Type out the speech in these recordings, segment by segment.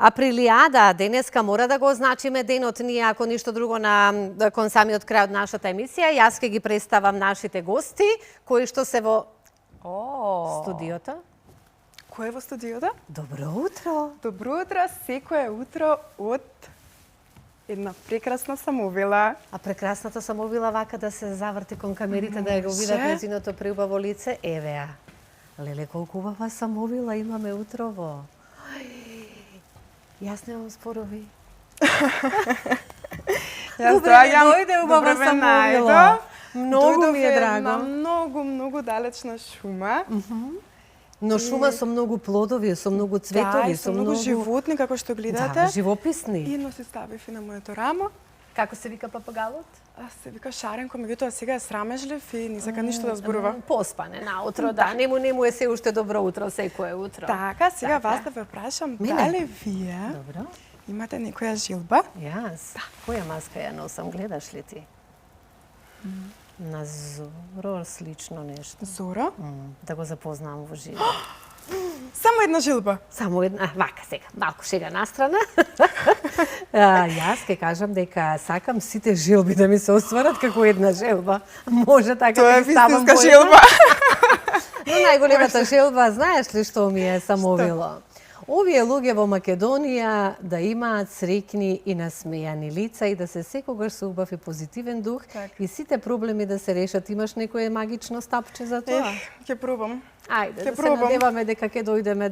Априлијада, денеска мора да го означиме денот ние, ако ништо друго кон самиот крај од нашата емисија. Јас ќе ги представам нашите гости, кои што се во студиото. Кој е во студиото? Добро утро. Добро утро, секое утро од една прекрасна самовила. А прекрасната самовила вака да се заврти кон камерите, да ја го видат незиното преубаво лице. Еве ја. Леле, колку убава самовила имаме утрово. Јас немам спорови. Јас дојде убава самовила. Многу ми е драго. На многу далечна шума. Но шума со многу плодови, со многу цветови, со многу животни, како што гледате. Да, живописни. И едно се ставив и на моето рамо. Како се вика папагалот? Се вика Шаренко, меѓутоа сега е срамежлив и не сака ништо да зборува. Поспане наутро, да. Нему е се уште добро утро, секое утро. Така, сега вас да ве прашам, дали вие имате некоја жилба? Јас? Која маска ја носам, гледаш ли ти? На Зоро слично нешто. Зоро? Да го запознам во живо. Само една жилба? Само една, вака сега, малку шега настрана. Јас ќе кажам дека сакам сите жилби да ми се остварат како една желба. Може така да ги ставам во една. Тоа е вистинска жилба. Но најголемата желба, знаеш ли што ми е самовило? Овие луѓе во Македонија да имаат среќни и насмејани лица и да се секогаш со убав и позитивен дух и сите проблеми да се решат. Имаш некое магично стапче за тоа? Ќе пробам. Ајде, да се надеваме дека ќе дојдеме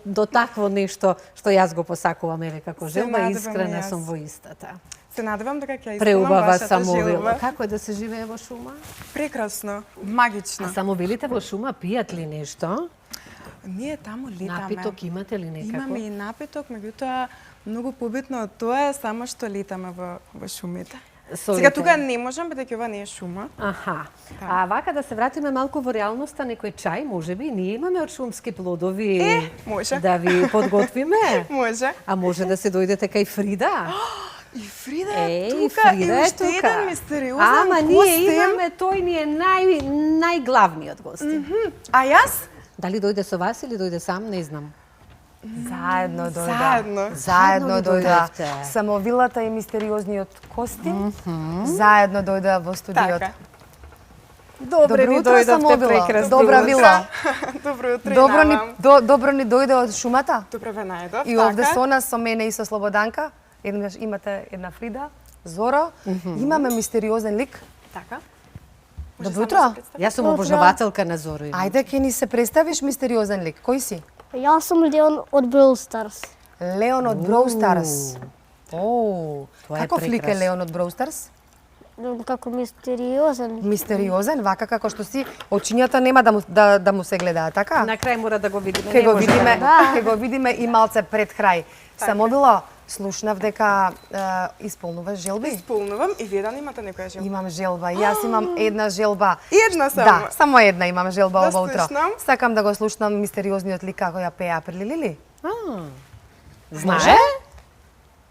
до такво нешто што јас го посакувам, еве како желба, искрена сум во истата. Се надевам дека ќе исполнам преубава вашата самовила. жилба. Како е да се живее во шума? Прекрасно, магично. А самовилите во шума пијат ли нешто? Ние таму летаме. Напиток имате ли некако? Имаме и напиток, меѓутоа многу побитно од тоа е само што летаме во шумите. Сега тука не можам, бидејќи ова не е шума. Аха. А вака да се вратиме малку во реалноста, некој чај, можеби, ние имаме од шумски плодови. Може. Да ви подготвиме. Може. А може да се дојдете кај Фрида? И Фрида е тука, и уште еден мистериозен гост. Ама ние имаме, тој ни е најглавниот гост. А јас? Дали дојде со вас или дојде сам, не знам. Заедно дојде. Заедно дојде. Самовилата и мистериозниот Костин заедно дојде во студиото. Така. Добро ни дојдовте, прекрасно. Добра вила. Добро утро. Добро ни дојде од шумата. Добро ве најдов. И овде со нас, со мене и со Слободанка, еднаш имате една Фрида, Зора, имаме мистериозен лик. Така. Добро утро. Јас сум обожавателка на Зоро. Ајде, ќе ни се представиш мистериозен лик. Кој си? Јас сум Леон од Brawl Stars. Леон од Brawl Stars. Тоа е Каков лик е прекрасно. Леон од Brawl Stars? Како мистериозен. Мистериозен, вака како што си, очињата нема да му се гледаат, така? На крај мора да го видиме. Ќе го видиме и малце пред крај. Самовила, слушнав дека исполнуваш желби? Исполнувам и вие имате некоја желба? Имам желба. Јас имам една желба. Една само? Да, само една имам желба Да ова утро. слушнам. Сакам да го слушнам мистериозниот лик како ја пее Априлили. Знае?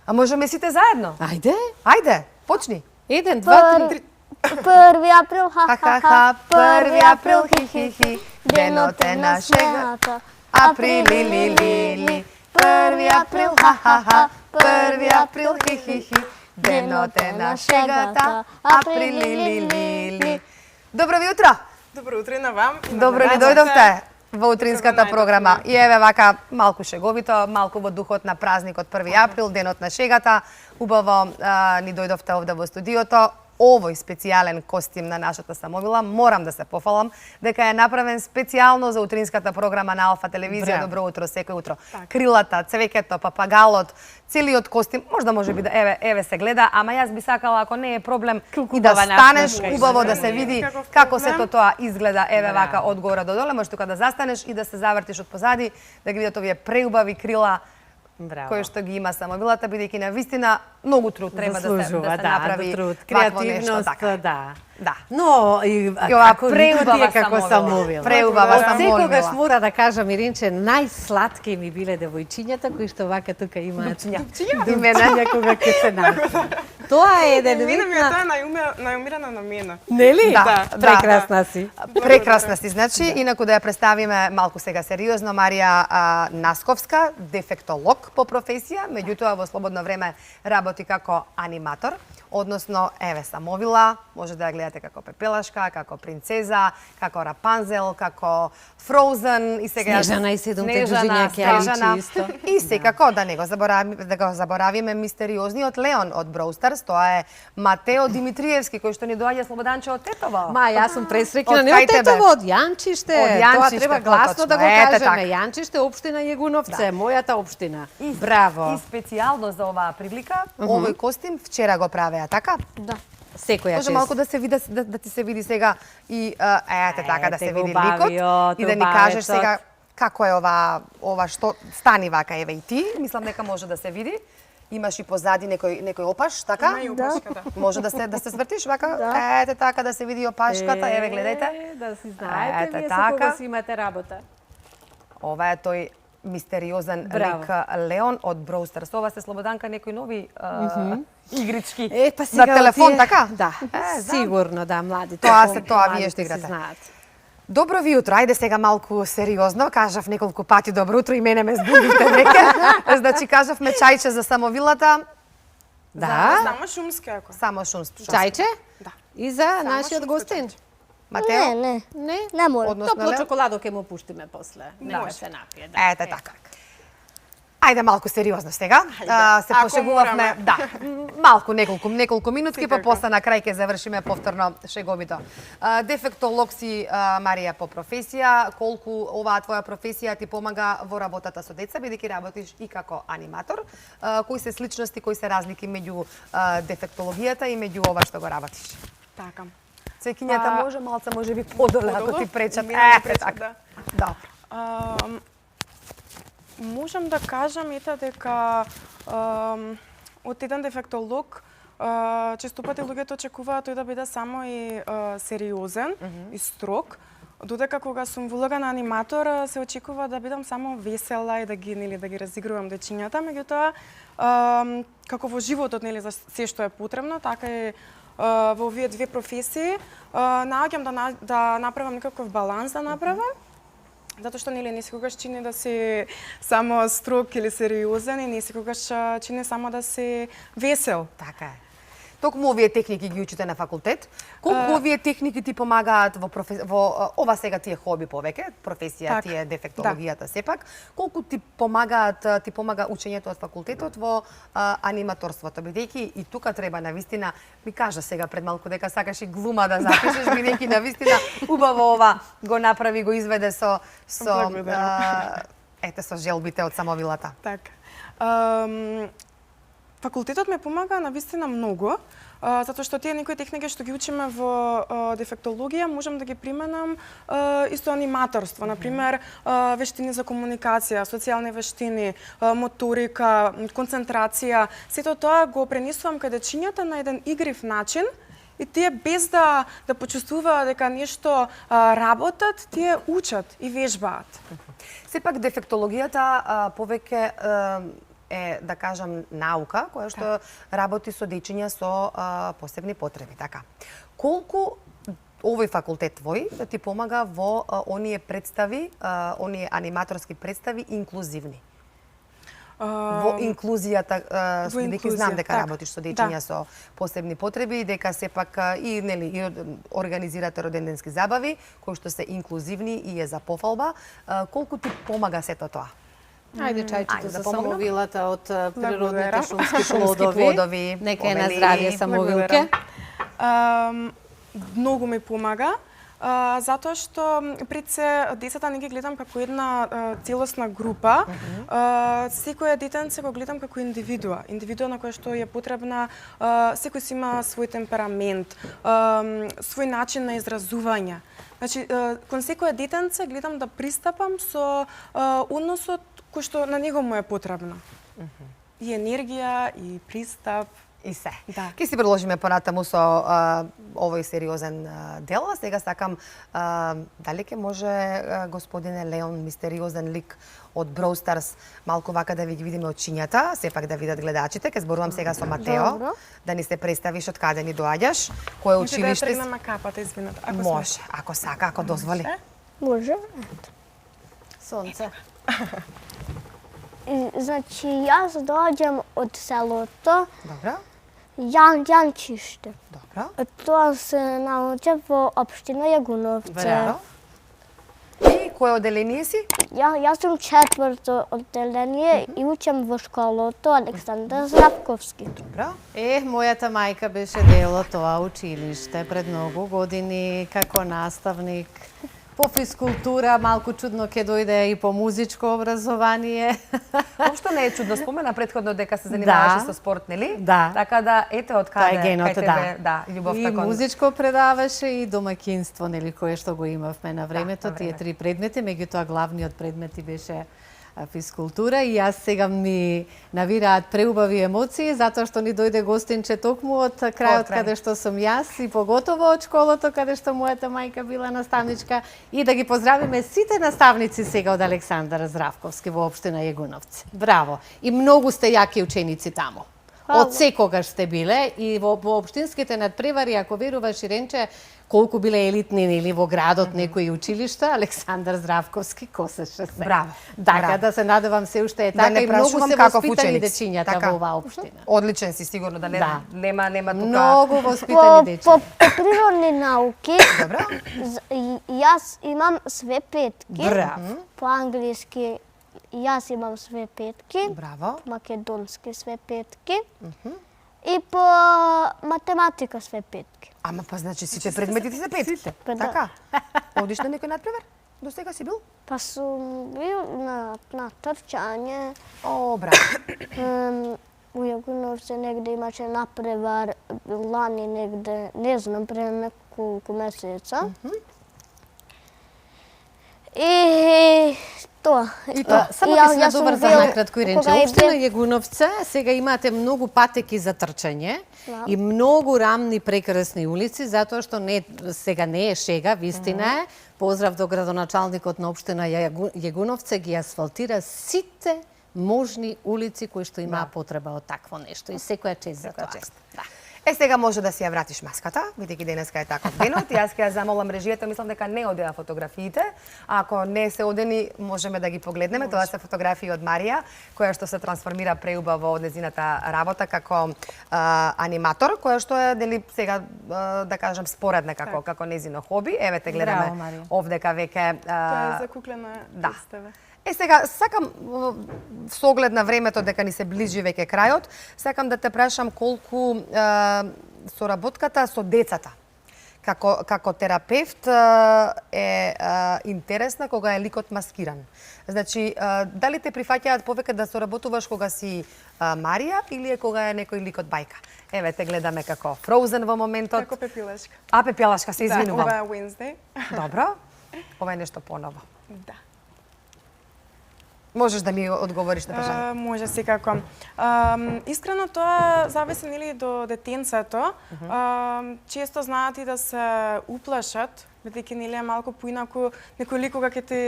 А можеме сите заедно? Ајде. Ајде, почни. 1, 2, 3. 1 април, Ха-ха-ха, 1 април, хи-хи-хи, денот е на шегата. Априлили, 1 април, ха-ха-ха, 1 април, хи-хи-хи, денот е на шегата. Априлили. Добро ви утро! Добро утро и на вам. Добро ни дојдовте во утринската програма. И еве вака малку шеговито, малку во духот на празникот 1 април, денот на шегата. Убаво ни дојдовте овде во студиото. Овој специјален костим на нашата самовила, морам да се пофалам дека е направен специјално за утринската програма на Алфа телевизија. Добро утро секој утро. Крилата, цвеќето, папагалот, целиот костим, можеби да еве се гледа, ама јас би сакала ако не е проблем и да станеш убаво да се види како сето тоа изгледа, еве вака од горе до доле, можеш тука да застанеш и да се завртиш од позади, да ги видат овие преубави крила кои што ги има самовилата, бидејќи на вистина Многу труд треба да се направи труд, вакво нешто, креативност, така. да. Да. Но и ова како никога ти е како самовила. самовила. Преубава Од самовила. секогаш мора да кажам, Иринче, најслатки ми биле девојчињата кои што вака тука имаат имена кога ќе се најдат. Тоа е еден вид Мене ми е на... тоа најумирана на мене. Нели? Да, Прекрасна си. Прекрасна си, значи, инаку да ја представиме малку сега сериозно, Марија Насковска, дефектолог по професија, меѓутоа во слободно време работи како аниматор, односно, еве самовила, може да ја гледате како Пепелашка, како Принцеза, како Рапанзел, како Фроузен и сега Снежана и седумте дружиња Ќеличи исто. И секако да не го заборавиме мистериозниот Леон од Brawl Stars, тоа е Матео Димитриевски кој што ни доаѓа слободанче од Тетово. Ма, јас сум пресреќна, Од не кај од тебе? Тетово, од Јанчиште. Од Јанчиште, Тоа треба гласно да го поточно. Ете кажеме. така. Јанчиште, општина Јегуновце, мојата општина. И Браво. специјално за оваа прилика, овој костим вчера го правеа, така? Да. Секоја Може малку да се види да ти се види сега и ете така да се го види ликот бавиот, и да ни кажеш сега како е ова што стани вака, еве и ти, мислам дека може да се види. Имаш и позади некој опаш, така? Има и опашка, да. Може да се свртиш вака? Да. Ете така да се види опашката, еве гледајте. Да си знаете, Ете вие така. со кого си имате работа. Ова е тој мистериозен Браво. лик Леон од Brawl Stars. Ова се Слободанка некои нови игрички Па на сега телефон, тие- така? Да, знам. сигурно, да, младите. Тоа се тоа, младите вие што си играте. знаат. Добро ви утро, ајде сега малку сериозно, кажав неколку пати добро утро и мене ме збудивте веќе. Значи кажавме чајче за самовилата, Да. Само шумски ако. само шумски. Чајче? Да. И за нашиот шумско гостин? чајче. Матео? Не, Не? не може. Односно, Топло Лео? чоколадо ќе му пуштиме после. Нека Може. се напие. Да. Ете така. Ајде малку сериозно сега. Се Ако пошегувавме, мораме. да, малку неколку минутки, па Секако. после на крај ќе завршиме повторно шеговито. Дефектолог си, Марија, по професија. Колку оваа твоја професија ти помага во работата со деца, бидејќи работиш и како аниматор? Кои се сличности, кои се разлики меѓу дефектологијата и меѓу ова што го работиш? Така. Цекињата може малце можеби подоле ако ти пречат. И мене ми Ете пречат, така. да. Добро. Можам да кажам дека од еден дефектолог често пати луѓето очекуваат тој да биде само и сериозен и строг, додека кога сум во улога на аниматор се очекува да бидам само весела и да ги разигрувам дечињата, меѓутоа како во животот за се што е потребно, така и во овие две професии наоѓам да направам некаков баланс да направам. Затоа што не секогаш чини да си само строг или сериозен и не секогаш чини само да си весел. Така е. Токму овие техники ги учите на факултет. Колку овие техники ти помагаат во ова сега ти е хоби повеќе, професија Так, ти е дефектологијата сепак. Колку ти помага учењето од факултетот во аниматорството, бидејќи и тука треба навистина, ми кажа сега пред малку дека сакаш и глума да запишеш, бидејќи навистина убаво ова го направи, го изведе со ете со желбите од самовилата. Така. Факултетот ме помага навистина многу, затоа што тие некои техники што ги учиме во дефектологија можам да ги применам исто аниматорство, например вештини за комуникација, социјални вештини, моторика, концентрација. Сето тоа го пренесувам кај дечињата на еден игрив начин и тие без да почувствуваат дека нешто работат, тие учат и вежбаат. Сепак дефектологијата повеќе е, да кажам, наука, која што работи со дечиња со посебни потреби, така. Колку овој факултет твој да ти помага во оние представи, оние аниматорски представи инклузивни? Во инклузијата, бидејќи знам дека работиш со дечиња со посебни потреби и дека сепак и организирате роденденски забави кои што се инклузивни и е за пофалба, колку ти помага сето тоа? Ајде чајчето за помогнам. самовилата од природните Благодарам. шумски Шумски плодови, Нека е на помени. здравје самовилке. Многу ми помага, затоа што пред се децата не ги гледам како една целосна група. Секој детенце го гледам како индивидуа на која што е потребна, секој си има свој темперамент, свој начин на изразување. Значи, кон секој детенце гледам да пристапам со односот кој што на него му е потребно. и енергија, и пристап. И се. Да. Ке си продолжиме понатаму со овој сериозен дел. Сега сакам, дали ке може господине Леон, мистериозен лик од Brawl Stars, малку вака да ви ги видиме очињата, сепак да видат гледачите. Ке зборувам сега со Матео, Добро. да ни се представиш од каде ни доаѓаш, кое Може да ја училиште си. тргнеме капата, извинете. Ако Може, ако сака, ако дозволи. Може. Сонце. Значи, јас доаѓам од селото Добро, Јанчиште. добро. Тоа се наоѓа во општина Јагуновце. Браво. И кое оделение си? Јас сум четврто одделение и учам во школото Александар Здравковски. Добро. Мојата мајка беше дел од тоа училиште пред многу години како наставник по физкултура, малку чудно ќе дојде и по музичко образование. Општо не е чудно, спомена претходно дека се занимаваше со спорт, нели? Да. Така да, ете од Тоа каде е генот, кај тебе, да, љубовта И кон музичко предаваше и домаќинство, нели, кое што го имавме на времето, на тие време. три предмети, меѓутоа главниот предмети беше физкултура и јас сега ми навираат преубави емоции затоа што ни дојде гостинче токму од крајот Од крај. каде што сум јас и поготово од школото каде што мојата мајка била наставничка и да ги поздравиме сите наставници сега од Александар Здравковски во општина Јагуновци. Браво! И многу сте јаки ученици таму. Од секогаш сте биле и во општинските надпревари, ако веруваш Иренче, колку биле елитни или во градот некои училишта, Александар Здравковски косеше се. Браво, Така браво. да се надевам се уште е Да така не и многу прашувам се каков воспитани ученик. дечињата Така. во оваа општина. Одличен си, сигурно, да, Да. нема тука... Многу воспитани По дечиња. природни науки, Добро. јас имам све петки. Браво. По англиски јас имам све петки. Браво. По македонски све петки. И по математика све петки. Ама па значи сите предметите се пет. Па да. Така. Одиш на некој надпревар? До сега си бил? Па сум бил на трчање. О, браво. У Јагуновце негде имаше напревар, лани негде, не знам, пред неколку месеца. И тоа. И тоа, само И ќе се јас сум надоврзам бил- накратко, Иренче. кога е Општина бил- Јагуновце, сега имате многу патеки за трчање Да. и многу рамни прекрасни улици, затоа што сега не е шега, вистина е. Поздрав до градоначалникот на општина Јагуновце, ги асфалтира сите можни улици кои што имаа потреба од такво нешто и секоја чест за тоа. чест. Сега може да си ја вратиш маската, бидејќи денеска е таков денот. Јас ќе ја замолам режијата, мислам дека не одеа фотографиите. Ако не се одени, можеме да ги погледнеме. Тоа се фотографии од Марија, која што се трансформира преубаво од незината работа како аниматор, која што е дели сега да кажам споредна како незино хоби. Еве те гледаме Браво, Марија. овдека веќе Тоа е закуклена да. представа. Сега, сакам, со оглед на времето дека ни се ближи веќе крајот, сакам да те прашам колку соработката со децата како терапевт е интересна кога е ликот маскиран. Значи, дали те прифаќаат повеќе да соработуваш кога си Марија или е кога е некој лик од бајка? Еве те гледаме како Frozen во моментот. Како пепилешка. А, Пепелашка, се Да, извинувам. ова е Wednesday. Добро. Ова е нешто поново. Да. Можеш да ми одговориш на прашање? Може секако. Искрено тоа зависи нели до детенцето. Често знаат и да се уплашат, бидејќи нели е малку поинаку некој лик кога ќе ти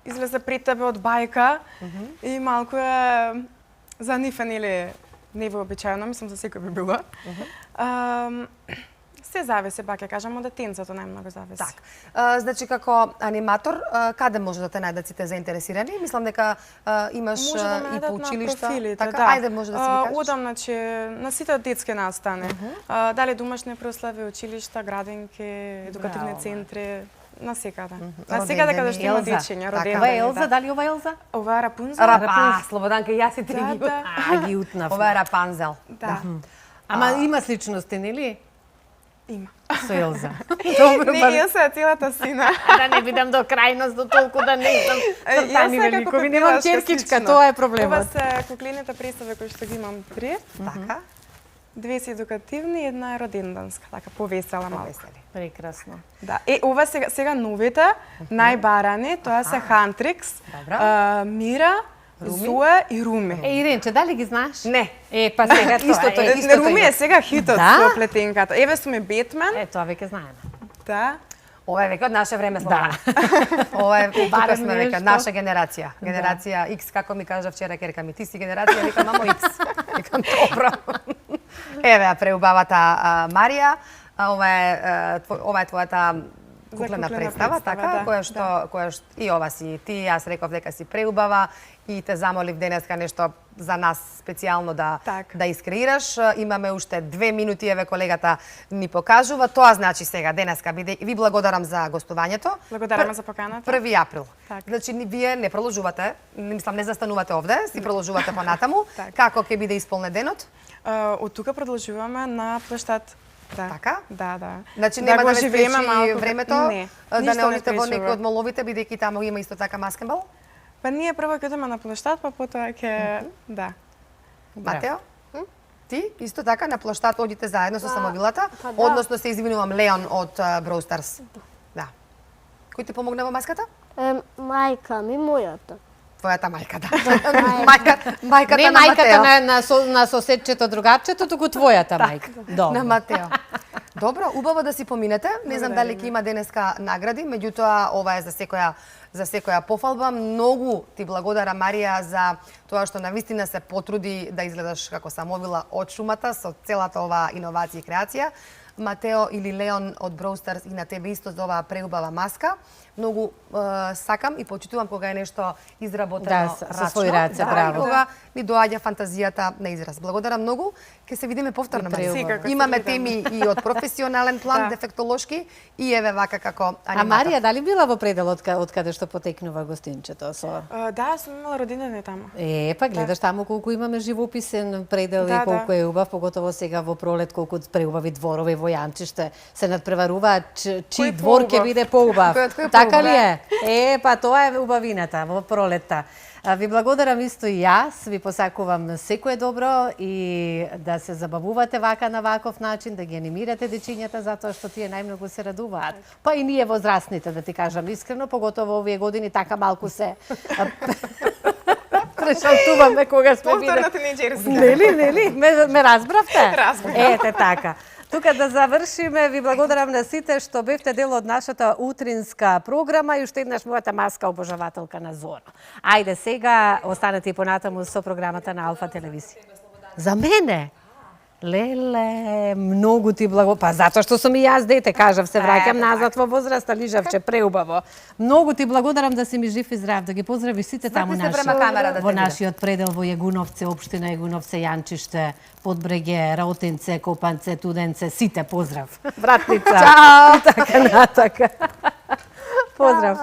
излезе пред тебе од бајка и малку е за нив е нели невообичаено, мислам за секој би било. Се зависи, па ќе кажам, од детенцето најмногу зависи. Так. Значи, како аниматор, каде може да те најдат сите заинтересирани? Мислам дека имаш Може да и најдат по на училишта. профилите, Така, да. ајде може да си ги кажеш. Одам, значи, на сите детски настани. Дали домашни прослави, училишта, градинки, едукативни Браво, центри, на секаде. На Родендени. секаде каде што има Елза. дечиња, Така. родендени. Ова е Елза, да. дали ова е Елза? Ова е Рапунзел. Слободанка, јас и ти Да, ги да. Ги утнав. Ова е Рапанзел. Да, Ама има сличности, нели? има. Со Елза. Не, јас се целата сина. Да не бидам до крајност, до толку да не знам цртани Јас се како великови. Немам пепилашка черкичка, слично. тоа е Ова проблемот. се куклените представи кои што ги имам три. Така, Две се едукативни, една е роденданска, така повесела малку. повесели. Прекрасно. Да, ова сега новите, најбарани, тоа се Хантрикс, Добро. Мира, Зоe и Руми. Иренче, дали ги знаеш? Не. Па сега Истото е. Не, Руми е сега хитот Да? со плетенката. Еве сум и Бетмен. Тоа веќе знаеме. Да. Ова е веќе од наше време, Слобана. Ова е тука Барем сме веќе нешто. наша генерација. Генерација X, како ми кажа вчера керка ми, ти си генерација, викам мамо X. Викам добро. Еве ја преубавата Марија. Ова е твојата куклена представа, така, да. која што и ова си ти, јас реков дека си преубава и те замолив денеска нешто за нас специјално да искреираш. Имаме уште 2 минути, еве колегата ни покажува. Тоа значи сега денеска ви благодарам за гостувањето. Благодараме за поканата. 1 април. Так. Значи вие не продолжувате, мислам не застанувате овде, си продолжувате понатаму. Како ќе биде исполнет денот? Од тука продолжуваме на площад. Да. Така? Да. Значи нема да ви спречи времето Не, да не ништо одите во спречува. некој од моловите, бидејќи таму има исто така маскенбал? Па ние прво ќе одиме на площад, па потоа ќе да. Матео? Ти исто така на площад одите заедно со самовилата, па да. односно се извинувам Леон од Brawl Stars. Да. Кој ти помогна во маската? Мајка ми, мојата. Твојата мајка, да. Не Мајката на мајката Матео. на соседчето, другарчето, туку твојата мајка. На Добро. Матео. Добро, убаво да си поминете. Не знам дали ќе има денеска награди, меѓутоа ова е за секоја пофалба. Многу ти благодарам, Марија, за тоа што навистина се потруди да изгледаш како самовила од шумата со целата оваа иновација и креација. Матео или Леон од Brawl Stars и на тебе исто за оваа преубава маска. Многу сакам и почитувам кога е нешто изработено Да, со своји раце, браво. И кога ни доаѓа фантазијата на израз. Благодарам многу. Ке се видиме повторно. преубаво. Секако, Имаме се видиме. теми и од професионален план, Да. дефектолошки и еве вака како А аниматор. Марија, дали била во предел од каде што потекнува гостинчето? Да, сум имала родина таму. Па гледаш таму колку имаме живописен предел Да, и колку е убав, поготово сега во пролет, колку преубави дворове во Јанчиште се надпреваруваат чии Кој двор ќе поубав? биде поубав. Кој Така поубав? ли е? Па тоа е убавината во пролетта. Ви благодарам исто и јас, ви посакувам секое добро и да се забавувате вака на ваков начин, да ги анимирате дечињата затоа што тие најмногу се радуваат. Па и ние возрастните, да ти кажам искрено, поготово овие години така малку се прешалтуваме кога сме Повторно виде. тинејџерска. Нели? Ме разбравте? Разбрав. Ете така. Тука да завршиме, ви благодарам на сите што бевте дел од нашата утринска програма и уште еднаш мојата маска обожавателка на Зора. Ајде сега останете и понатаму со програмата на Алфа телевизија. За мене? Леле, многу ти па затоа што сум и јас дете, кажав, се враќам назад во возраста, лижавче преубаво. Многу ти благодарам да си ми жив и здрав, да ги поздравиш сите таму Сврти се према камера да во те видам. нашиот предел во Јагуновце, општина Јагуновце, Јанчиште, Подбреге, Раутенце, Копанце, Туденце, сите поздрав. Вратница. Чао! И така натака. Поздрав.